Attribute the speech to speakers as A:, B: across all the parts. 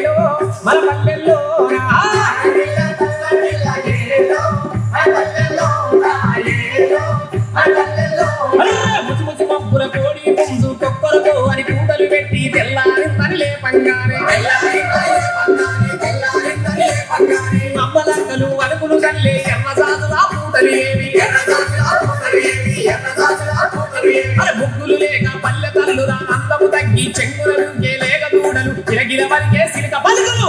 A: ఏలో మన పల్లెల్లో ముసి ముసి మబ్బుల కోడి పుంజు కొక్కలతో అని కూటలు పెట్టి తెల్లారి తనిలే పంగానే అమ్మలక్కలు అలుపులు చల్లే ఎర్రజాజుల పూటలు ఏవి బుక్కులు లేక పల్లె తల్లురా అందము తగ్గి చెంగులు లేక దూడలు గిరగిర వరికే సిలిక పలుకులు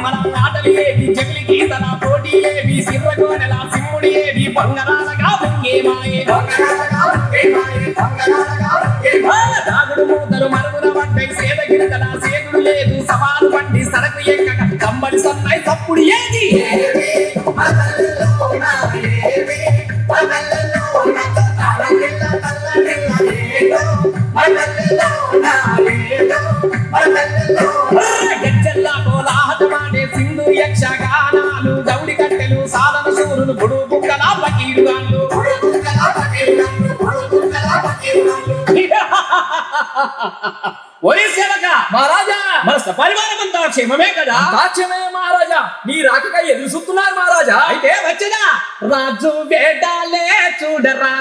A: మన నాటలు ఏవి జగిలి గీతల పోటీ ఏవి సిర్రగోనెల సిమ్ముడి ఏవి పొంగరాలగా పొంగేమాయే దాగుడు మూతలు మరుగున పడ్డై సేద గిరితల సేదుడు లేదు సవాలు పండి సరకు ఎక్కక కంబడి సన్నాయి తప్పుడు ఏది గజ్జల్లా కోలాహటమాడే సింధు యక్షగానాలు గౌడి కట్టెలు సాధన సూరులు బుడు బుక్కల పకీరుగాళ్ళు
B: మహారాజా
A: మన పరివారం అంతా క్షేమమే కదా?
B: క్షేమే మహారాజా. మీ రాకకై ఎదురు చూస్తున్నారు మహారాజా.
A: అయితే వచ్చదా రాజు వేదాలే చూడరా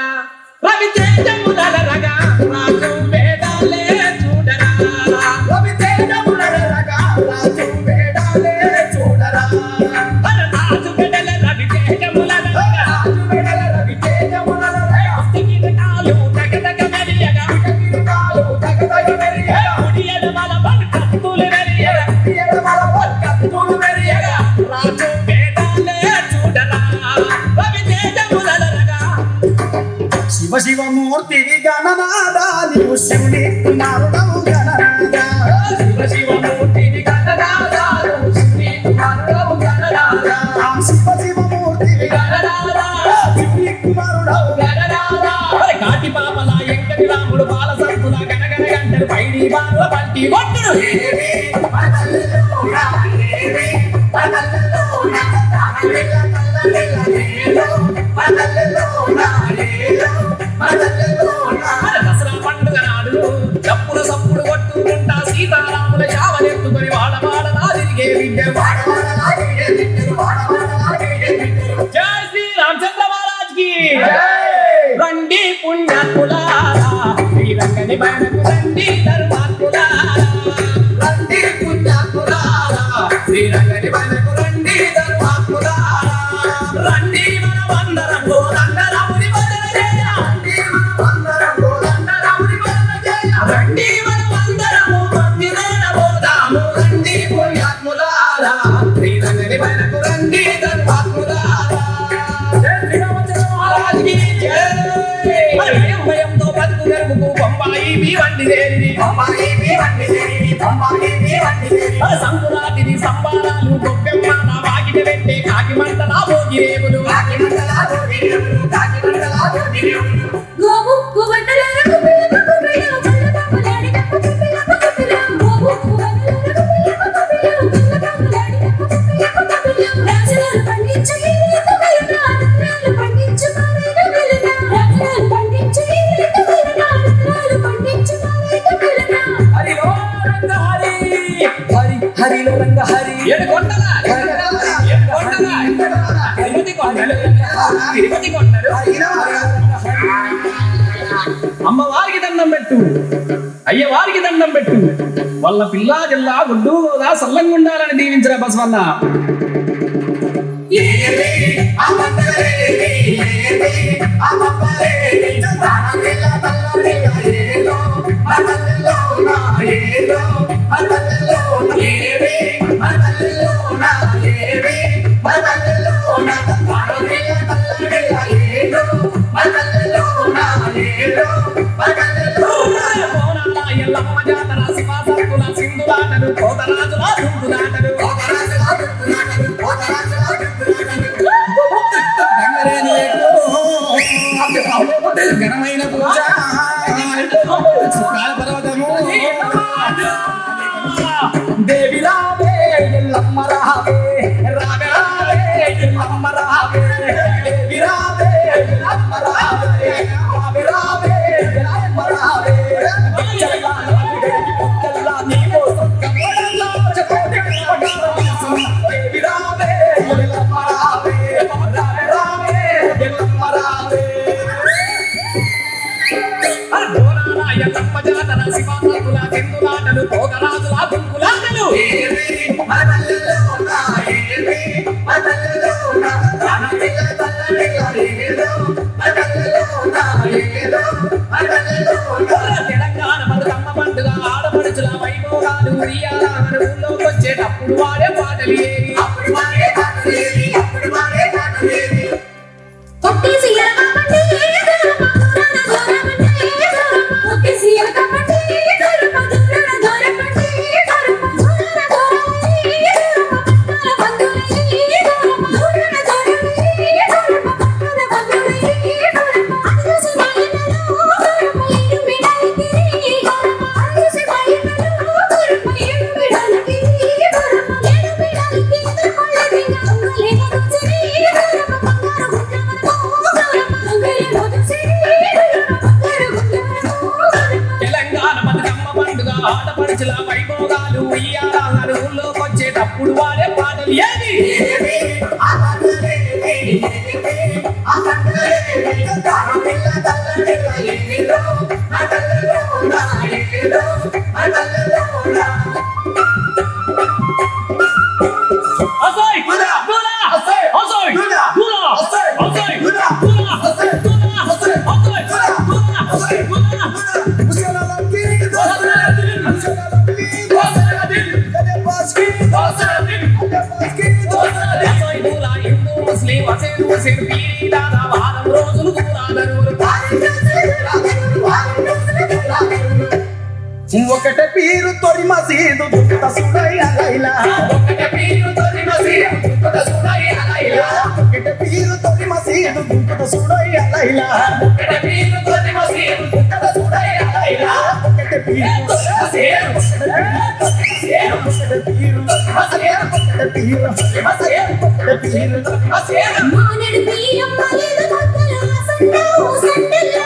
A: రవి తేజములరగా రాజు వేదాలే చూడరా రవి తేజములరగా రాజు వేదాలే చూడరా రాజు వెడల రవి తేజములరగా రాజు వెడల రవి తేజములరగా కిరకాలు తగదగ మెరియగా కిరకాలు తగదగ మెరియగా ఉడియల మల బల్కత్తులు మెరియగా ఉడియల మల బల్కత్తులు మెరియగా రాజు వేదాలే చూడరా రవి తేజములరగా
C: శివ శివమూర్తివి గణనాదా నీవు శివుని కుమారుడవు గణనాదా
A: శివ శివమూర్తివి గణనాదా శివుని కుమారుడవు గణనాదా
C: శివ శివమూర్తివి
A: గణనాదా
C: శివుని కుమారుడవు
A: గణనాదా కాటి పాపల ఎంకటి రాముడు బాల సంతుల గణగణ గంటలు పైడి బాల పంటి ఒట్టుడు దసరా పండుగ నాడు చప్పుడు సప్పుడు కొట్టుకుంటా సీతారాముల చావనెత్తుకొని వాడవాడలా తిరిగే బిడ్డ జై శ్రీ రామచంద్ర మహారాజ్ కి రండి పుణ్యాత్ములారా శ్రీరంగని బయటకు రండి ధర్మాత్ములారా రండి పుణ్యాత్ములారా శ్రీరంగని బయటకు రండి ధర్మాత్ములారా రండి మనమందరం గోదండరాముని భజన చేయ రండి మనమందరము భక్తిలోన పోదాము రండి పుణ్యాత్ములారా శ్రీరంగని బయటకు రండి ధర్మాత్ములారా జై శ్రీరామచంద్ర మహారాజ్ కి జై భయంతో బతుకు గర్భకు బొంబాయి మీ వండి చేరి సంకురాతిని సంబారాలు గొప్పెమ్మ నా వాకిట పెట్టే కాకి మంటలా భోగి రేవులు
B: హరిలో రంగ హరి
A: తిరుపతి కొండలు అమ్మవారికి దండం పెట్టు అయ్యవారికి దండం పెట్టు వాళ్ళ పిల్లా జిల్లా గుడ్డు గోదా సల్లంగా ఉండాలని దీవించిన బసవన్న
C: ఎల్లమ్మ రావే రావే రావే ఎల్లమ్మ రావే
A: బోనాల ఎల్లమ్మ జాతర శివానందుల సింధులాటలు భోగరాజుల దుంకులాటలు తెలంగాణ బతుకమ్మ పండుగ ఆడపడుచుల వైభోగాలు ఉయ్యాల ఊళ్ళోకి వచ్చేటప్పుడు వాడే పాటలు ఏవి తెలంగాణ బతుకమ్మ పండుగ ఆడపడుచుల వైభోగాలు ఉయ్యాల ఊళ్ళోకి వచ్చేటప్పుడు వాడే పాటలు ఏవి అసోయ్ గులా గులా అసోయ్ అసోయ్ గులా గులా అసోయ్ అసోయ్ గులా గులా అసోయ్ గులా అసోయ్ అసోయ్ గులా అసోయ్ గులా
C: ముసలకి
A: దోసరదిల్
C: గజపాస్కి
A: దోసరదిల్
C: గజపాస్కి
A: అసోయ్ గులా హిందూ ముస్లిం అసేరు ముసిర్ పీరి దాదా వారం రోజులు గులాదరులు
C: ఒకటే పీరు తొలి మసీదు దుఃఖ సుడయ్య లైలా
A: ఒకటే పీరు తొలి మసీదు దుఃఖ సుడయ్య లైలా
C: ఒకటే పీరు తొలి మసీదు దుఃఖ సుడయ్య లైలా
A: ఒకటే పీరు తొలి మసీదు దుఃఖ సుడయ్య లైలా
C: ఒకటే పీరు ఒకటే పీరు
A: మసీదు
C: ఒకటే పీరు
D: మానడు బియ్యం మలేద భక్తుల సందో సందల్ల